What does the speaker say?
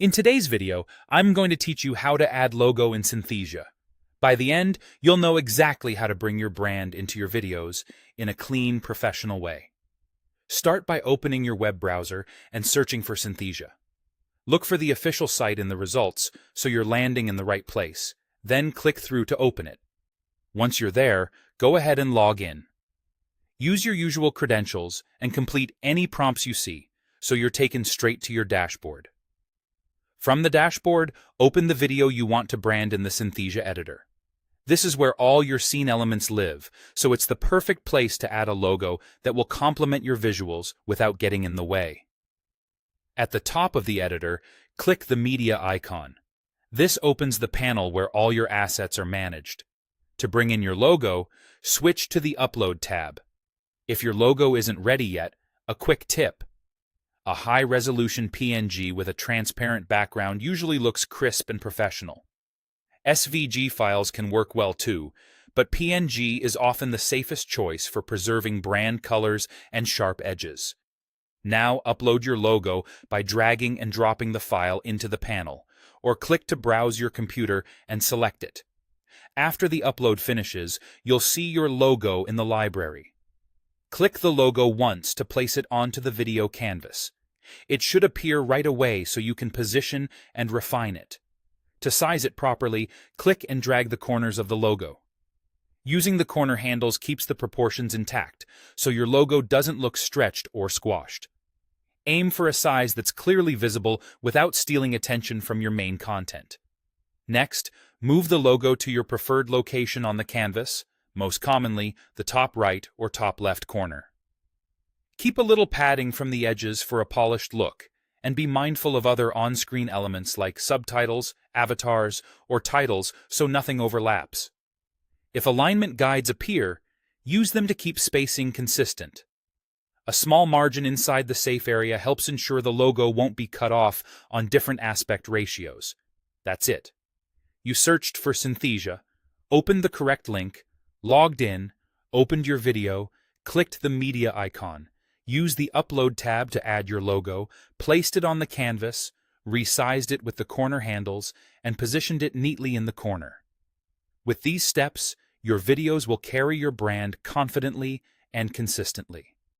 In today's video, I'm going to teach you how to add logo in Synthesia. By the end, you'll know exactly how to bring your brand into your videos in a clean, professional way. Start by opening your web browser and searching for Synthesia. Look for the official site in the results so you're landing in the right place. Then click through to open it. Once you're there, go ahead and log in. Use your usual credentials and complete any prompts you see so you're taken straight to your dashboard. From the dashboard, open the video you want to brand in the Synthesia editor. This is where all your scene elements live, so it's the perfect place to add a logo that will complement your visuals without getting in the way. At the top of the editor, click the media icon. This opens the panel where all your assets are managed. To bring in your logo, switch to the Upload tab. If your logo isn't ready yet, a quick tip. A high-resolution PNG with a transparent background usually looks crisp and professional. SVG files can work well too, but PNG is often the safest choice for preserving brand colors and sharp edges. Now upload your logo by dragging and dropping the file into the panel, or click to browse your computer and select it. After the upload finishes, you'll see your logo in the library. Click the logo once to place it onto the video canvas. It should appear right away so you can position and refine it. To size it properly, click and drag the corners of the logo. Using the corner handles keeps the proportions intact, so your logo doesn't look stretched or squashed. Aim for a size that's clearly visible without stealing attention from your main content. Next, move the logo to your preferred location on the canvas, most commonly the top right or top left corner. Keep a little padding from the edges for a polished look, and be mindful of other on-screen elements like subtitles, avatars, or titles so nothing overlaps. If alignment guides appear, use them to keep spacing consistent. A small margin inside the safe area helps ensure the logo won't be cut off on different aspect ratios. That's it. You searched for Synthesia, opened the correct link, logged in, opened your video, clicked the media icon, used the Upload tab to add your logo, placed it on the canvas, resized it with the corner handles, and positioned it neatly in the corner. With these steps, your videos will carry your brand confidently and consistently.